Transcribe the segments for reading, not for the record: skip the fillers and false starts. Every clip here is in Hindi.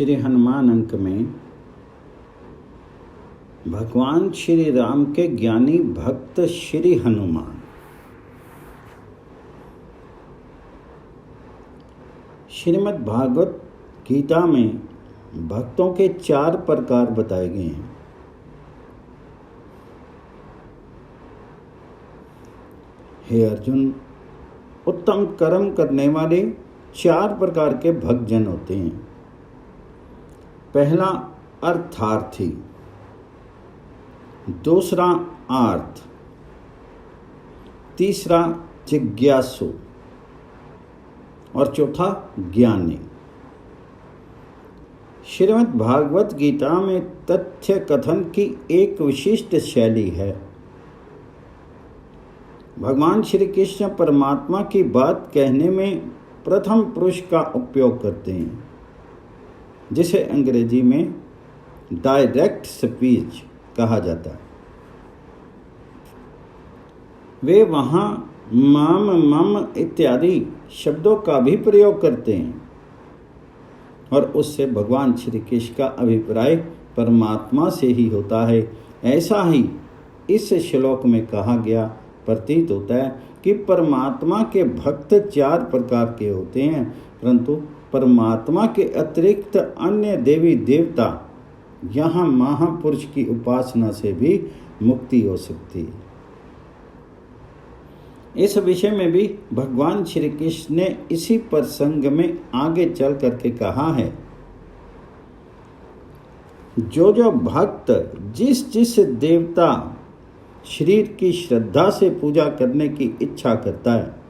श्री हनुमान अंक में भगवान श्री राम के ज्ञानी भक्त श्री हनुमान। श्रीमद् भागवत गीता में भक्तों के 4 प्रकार बताए गए हैं। हे अर्जुन, उत्तम कर्म करने वाले 4 प्रकार के भक्तजन होते हैं। पहला अर्थार्थी, दूसरा आर्थ, तीसरा जिज्ञासु और चौथा ज्ञानी। श्रीमद् भागवत गीता में तथ्य कथन की एक विशिष्ट शैली है। भगवान श्री कृष्ण परमात्मा की बात कहने में प्रथम पुरुष का उपयोग करते हैं, जिसे अंग्रेजी में डायरेक्ट स्पीच कहा जाता है। वे वहाँ माम मम इत्यादि शब्दों का भी प्रयोग करते हैं और उससे भगवान श्री कृष्ण का अभिप्राय परमात्मा से ही होता है। ऐसा ही इस श्लोक में कहा गया प्रतीत होता है कि परमात्मा के भक्त 4 प्रकार के होते हैं, परंतु परमात्मा के अतिरिक्त अन्य देवी देवता यहाँ महापुरुष की उपासना से भी मुक्ति हो सकती है। इस विषय में भी भगवान श्री कृष्ण ने इसी प्रसंग में आगे चल करके कहा है, जो जो भक्त जिस जिस देवता शरीर की श्रद्धा से पूजा करने की इच्छा करता है,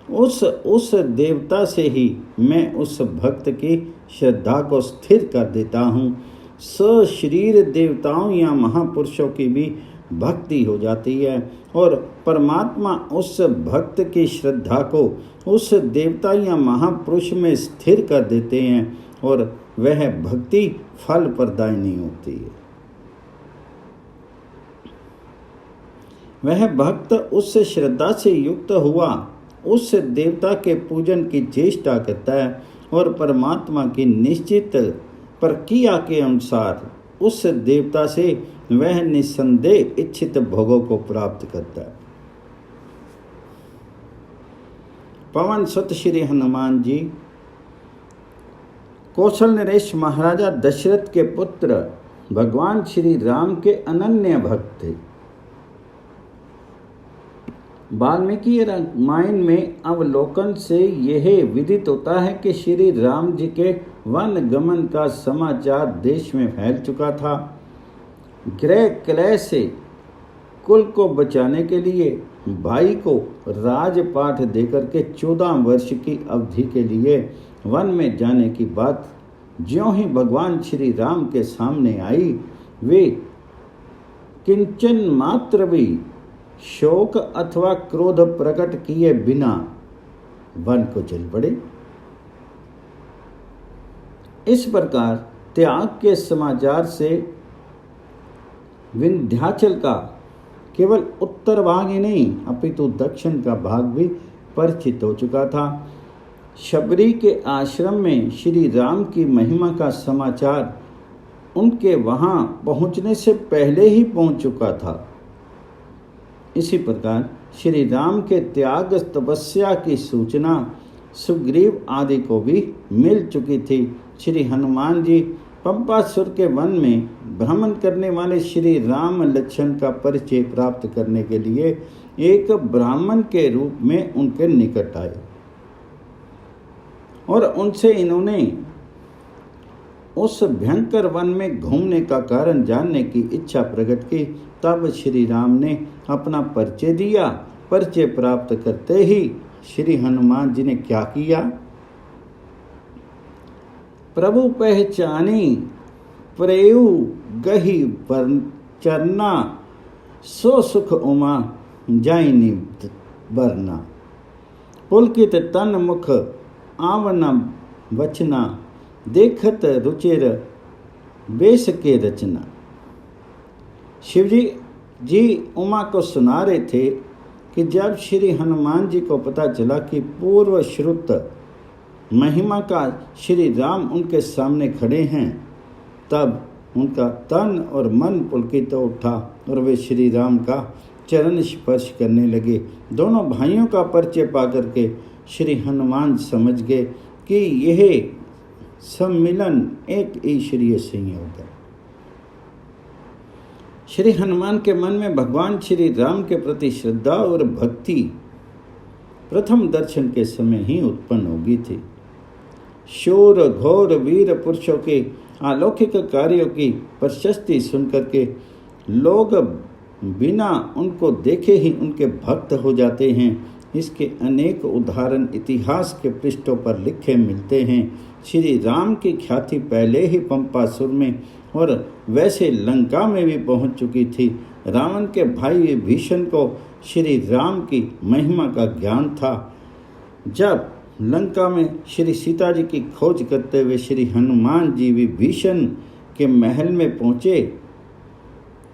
उस देवता से ही मैं उस भक्त की श्रद्धा को स्थिर कर देता हूँ। शरीर देवताओं या महापुरुषों की भी भक्ति हो जाती है और परमात्मा उस भक्त की श्रद्धा को उस देवता या महापुरुष में स्थिर कर देते हैं और वह भक्ति फल प्रदायिनी होती है। वह भक्त उस श्रद्धा से युक्त हुआ उस देवता के पूजन की चेष्टा करता है और परमात्मा की निश्चित प्रक्रिया के अनुसार उस देवता से वह निस्संदेह इच्छित भोगों को प्राप्त करता है। पवन सुत श्री हनुमान जी कौशल नरेश महाराजा दशरथ के पुत्र भगवान श्री राम के अनन्य भक्त थे। वाल्मीकि रामायण में अवलोकन से यह विदित होता है कि श्री राम जी के वन गमन का समाचार देश में फैल चुका था। गृह कलह से कुल को बचाने के लिए भाई को राजपाठ देकर के 14 वर्ष की अवधि के लिए वन में जाने की बात ज्यों ही भगवान श्री राम के सामने आई, वे किंचन मात्र भी शोक अथवा क्रोध प्रकट किए बिना वन को चल पड़े। इस प्रकार त्याग के समाचार से विंध्याचल का केवल उत्तर भाग ही नहीं अपितु दक्षिण का भाग भी परिचित हो चुका था। शबरी के आश्रम में श्री राम की महिमा का समाचार उनके वहां पहुंचने से पहले ही पहुंच चुका था। इसी प्रकार श्री राम के त्याग तपस्या की सूचना सुग्रीव आदि को भी मिल चुकी थी। श्री हनुमान जी पंपासुर के वन में भ्रमण करने वाले श्री राम लक्ष्मण का परिचय प्राप्त करने के लिए एक ब्राह्मण के रूप में उनके निकट आए और उनसे इन्होंने उस भयंकर वन में घूमने का कारण जानने की इच्छा प्रकट की। तब श्री राम ने अपना परिचय दिया। परिचय प्राप्त करते ही श्री हनुमान जी ने क्या किया? प्रभु पहचानी प्रेयु गही चरना, सो सुख उमा जाइनी बरना। पुलकित तन मुख आवना वचना, देखत रुचिर बेस के रचना। शिवजी जी उमा को सुना रहे थे कि जब श्री हनुमान जी को पता चला कि पूर्व श्रुत महिमा का श्री राम उनके सामने खड़े हैं, तब उनका तन और मन पुलकित हो उठा और वे श्री राम का चरण स्पर्श करने लगे। दोनों भाइयों का परिचय पा करके श्री हनुमान समझ गए कि यह सम्मिलन एक ईश्वरीय संयोग है। श्री हनुमान के मन में भगवान श्री राम के प्रति श्रद्धा और भक्ति प्रथम दर्शन के समय ही उत्पन्न होगी थी। शूर घोर वीर पुरुषों के अलौकिक कार्यों की प्रशस्ति सुनकर के लोग बिना उनको देखे ही उनके भक्त हो जाते हैं। इसके अनेक उदाहरण इतिहास के पृष्ठों पर लिखे मिलते हैं। श्री राम की ख्याति पहले ही पंपासुर में और वैसे लंका में भी पहुंच चुकी थी। रावण के भाई विभीषण को श्री राम की महिमा का ज्ञान था। जब लंका में श्री सीता जी की खोज करते हुए श्री हनुमान जी विभीषण के महल में पहुँचे,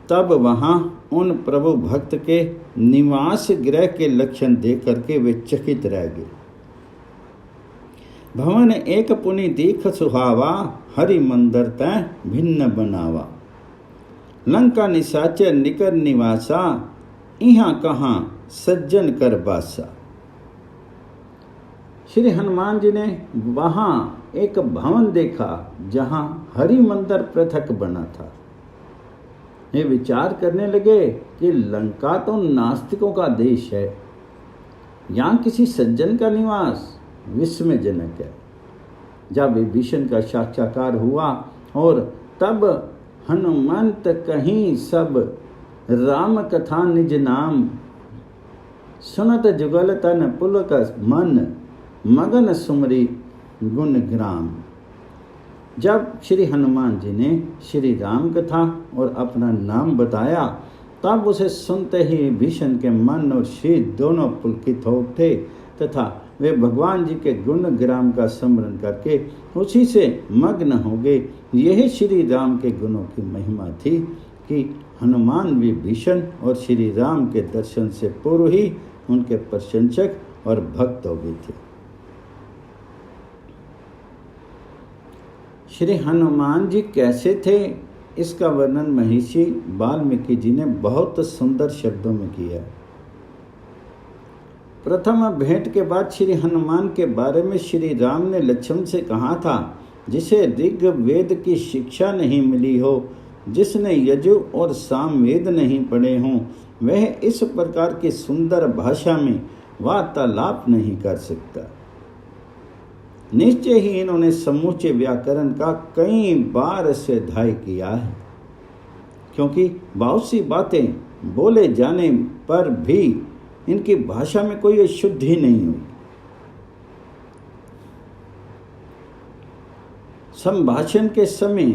तब वहाँ उन प्रभु भक्त के निवास गृह के लक्षण देख करके वे चकित रह गए। भवन एक पुनि दीख सुहावा, हरि मंदिर तय भिन्न बनावा। लंका निशाचर निकर निवासा, इहाँ कहाँ सज्जन कर बासा। श्री हनुमान जी ने वहाँ एक भवन देखा जहाँ हरि मंदिर पृथक बना था। ये विचार करने लगे कि लंका तो नास्तिकों का देश है, यहाँ किसी सज्जन का निवास विस्मयजनक है। जब विभीषण का साक्षात्कार हुआ और तब हनुमंत कहीं सब राम कथा निज नाम, सुनत जुगल तन पुलक मन, मगन सुमरी गुण ग्राम। जब श्री हनुमान जी ने श्री राम कथा और अपना नाम बताया, तब उसे सुनते ही विभीषण के मन और शरीर दोनों पुलकित हो उठे तथा वे भगवान जी के गुण ग्राम का स्मरण करके उसी से मग्न हो गए। यही श्री राम के गुणों की महिमा थी कि हनुमान विभीषण और श्री राम के दर्शन से पूर्व ही उनके प्रशंसक और भक्त हो गए थे। श्री हनुमान जी कैसे थे, इसका वर्णन महर्षि वाल्मीकि जी ने बहुत सुंदर शब्दों में किया है। प्रथम भेंट के बाद श्री हनुमान के बारे में श्री राम ने लक्ष्मण से कहा था, जिसे ऋग्वेद की शिक्षा नहीं मिली हो, जिसने यजु और सामवेद नहीं पढ़े हों, वह इस प्रकार की सुंदर भाषा में वार्तालाप नहीं कर सकता। निश्चय ही इन्होंने समूचे व्याकरण का कई बार से अध्ययन किया है, क्योंकि बहुत सी बातें बोले जाने पर भी इनकी भाषा में कोई अशुद्धि नहीं हुई। संभाषण के समय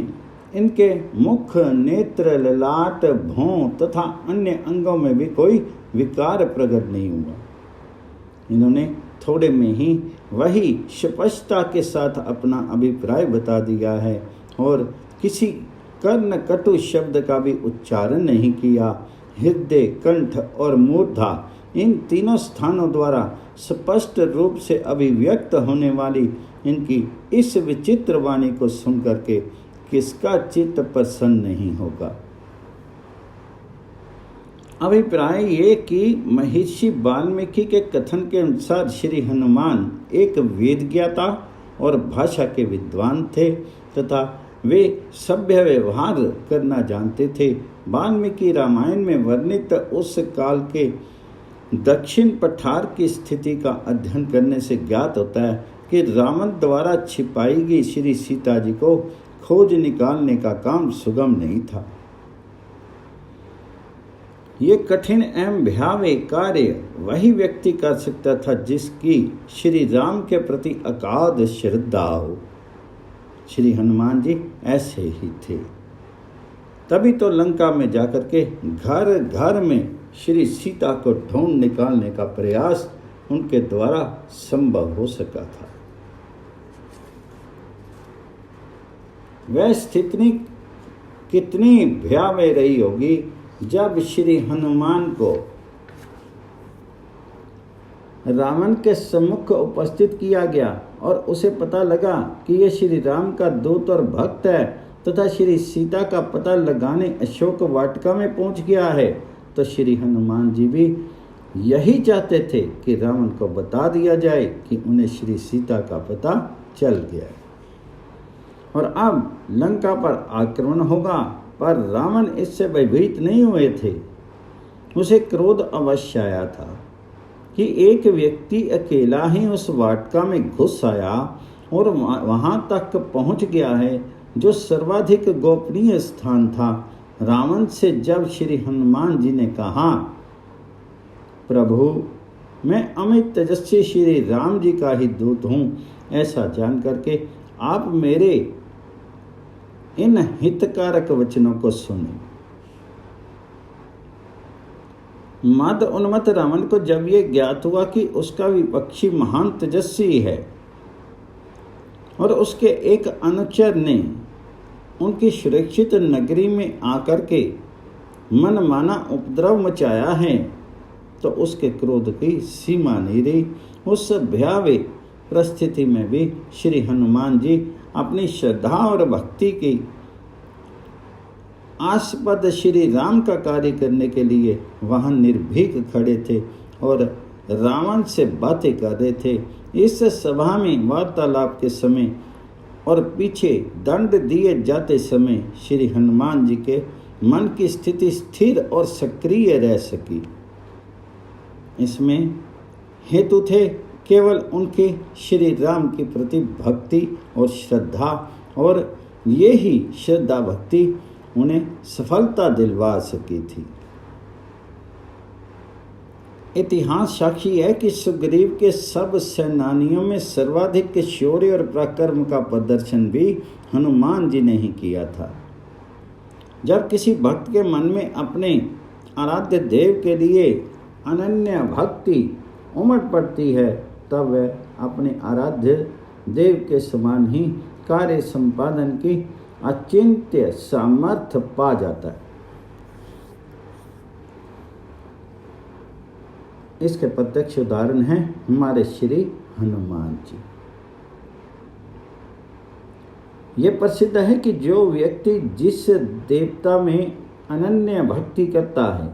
इनके मुख, नेत्र, ललाट, भौं तथा अन्य अंगों में भी कोई विकार प्रकट नहीं हुआ। इन्होंने थोड़े में ही वही स्पष्टता के साथ अपना अभिप्राय बता दिया है और किसी कर्ण कटु शब्द का भी उच्चारण नहीं किया। हृदय, कंठ और मूर्धा, इन तीनों स्थानों द्वारा स्पष्ट रूप से अभिव्यक्त होने वाली इनकी इस विचित्र वाणी को सुनकर के किसका चित्त प्रसन्न नहीं होगा। अभिप्राय ये कि महर्षि वाल्मीकि के कथन के अनुसार श्री हनुमान एक वेद ज्ञाता और भाषा के विद्वान थे तथा वे सभ्य व्यवहार करना जानते थे। वाल्मीकि रामायण में वर्णित उस काल के दक्षिण पठार की स्थिति का अध्ययन करने से ज्ञात होता है कि रावण द्वारा छिपाई गई श्री सीता जी को खोज निकालने का काम सुगम नहीं था। ये कठिन एवं भयावह कार्य वही व्यक्ति कर सकता था जिसकी श्री राम के प्रति अगाध श्रद्धा हो। श्री हनुमान जी ऐसे ही थे। तभी तो लंका में जाकर के घर घर में श्री सीता को ढूंढ निकालने का प्रयास उनके द्वारा संभव हो सका था। वह स्थिति कितनी भयावह रही होगी जब श्री हनुमान को रावण के सम्मुख उपस्थित किया गया और उसे पता लगा कि यह श्री राम का दूत और भक्त है तथा श्री सीता का पता लगाने अशोक वाटिका में पहुंच गया है, तो श्री हनुमान जी भी यही चाहते थे कि रावण को बता दिया जाए कि उन्हें श्री सीता का पता चल गया है और अब लंका पर आक्रमण होगा। पर रावण इससे भयभीत नहीं हुए थे। उसे क्रोध अवश्य आया था कि एक व्यक्ति अकेला ही उस वाटिका में घुस आया और वहां तक पहुंच गया है जो सर्वाधिक गोपनीय स्थान था। रावण से जब श्री हनुमान जी ने कहा, प्रभु मैं अमित तेजस्वी श्री राम जी का ही दूत हूँ, ऐसा जान करके आप मेरे इन हितकारक वचनों को सुने। मद उन्मत्त रावण को जब ये ज्ञात हुआ कि उसका विपक्षी महान तेजस्वी है और उसके एक अनुचर ने उनकी सुरक्षित नगरी में आकर के मनमाना उपद्रव मचाया है, तो उसके क्रोध की सीमा नहीं रही। उस भयावह परिस्थिति में भी श्री हनुमान जी अपनी श्रद्धा और भक्ति की आस्पद श्री राम का कार्य करने के लिए वहां निर्भीक खड़े थे और रावण से बातें कर रहे थे। इस सभा में वार्तालाप के समय और पीछे दंड दिए जाते समय श्री हनुमान जी के मन की स्थिति स्थिर और सक्रिय रह सकी। इसमें हेतु थे केवल उनके श्री राम के प्रति भक्ति और श्रद्धा, और ये ही श्रद्धा भक्ति उन्हें सफलता दिलवा सकी थी। इतिहास साक्षी है कि सुग्रीव के सब सेनानियों में सर्वाधिक शौर्य और पराक्रम का प्रदर्शन भी हनुमान जी ने ही किया था। जब किसी भक्त के मन में अपने आराध्य देव के लिए अनन्य भक्ति उमड़ पड़ती है, तब वह अपने आराध्य देव के समान ही कार्य संपादन की अचिंत्य सामर्थ्य पा जाता है। इसके प्रत्यक्ष उदाहरण हैं हमारे श्री हनुमान जी। ये प्रसिद्ध है कि जो व्यक्ति जिस देवता में अनन्य भक्ति करता है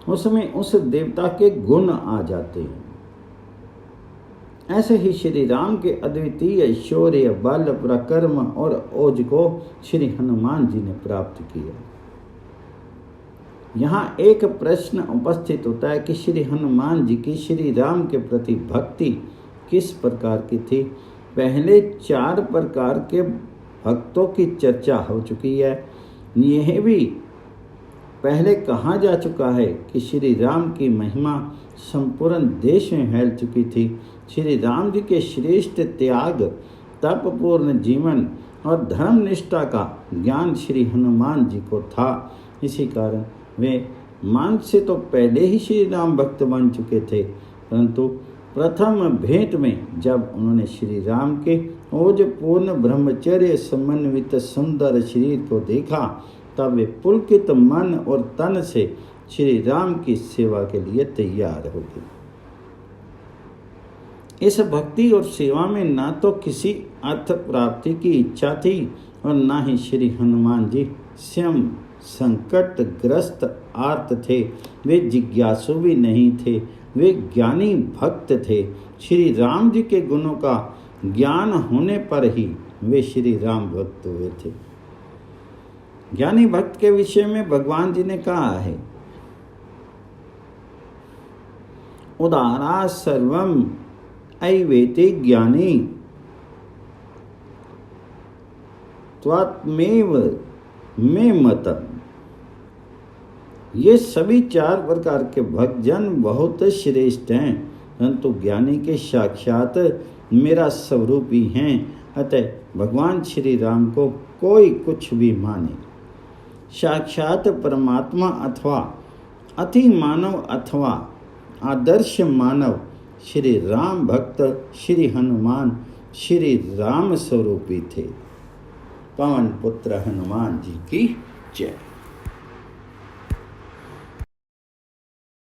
उसमें उस देवता के गुण आ जाते हैं। ऐसे ही श्री राम के अद्वितीय शौर्य, बल, पराक्रम और ओज को श्री हनुमान जी ने प्राप्त किया। यहाँ एक प्रश्न उपस्थित होता है कि श्री हनुमान जी की श्री राम के प्रति भक्ति किस प्रकार की थी। पहले 4 प्रकार के भक्तों की चर्चा हो चुकी है। यह भी पहले कहा जा चुका है कि श्री राम की महिमा संपूर्ण देश में फैल चुकी थी। श्री राम जी के श्रेष्ठ त्याग, तपपूर्ण जीवन और धर्म निष्ठा का ज्ञान श्री हनुमान जी को था। इसी कारण वे मान से तो पहले ही श्री राम भक्त बन चुके थे, परंतु प्रथम भेंट में जब उन्होंने श्री राम के ओजपूर्ण ब्रह्मचर्य समन्वित सुंदर शरीर को देखा, तब वे पुलकित मन और तन से श्री राम की सेवा के लिए तैयार हो गए। इस भक्ति और सेवा में ना तो किसी अर्थ प्राप्ति की इच्छा थी और ना ही श्री हनुमान जी स्वयं संकट ग्रस्त आर्त थे। वे जिज्ञासु भी नहीं थे, वे ज्ञानी भक्त थे। श्री राम जी के गुणों का ज्ञान होने पर ही वे श्री राम भक्त हुए थे। ज्ञानी भक्त के विषय में भगवान जी ने कहा है, उदारा सर्वम ऐवेति ज्ञानी त्वात्मेव मे मतम। ये सभी 4 प्रकार के भक्तजन बहुत श्रेष्ठ हैं, परंतु ज्ञानी के साक्षात मेरा स्वरूप ही हैं। अतः भगवान श्री राम को कोई कुछ भी माने, साक्षात परमात्मा अथवा अति मानव अथवा आदर्श मानव, श्री राम भक्त श्री हनुमान श्री राम स्वरूपी थे। पवन पुत्र हनुमान जी की जय।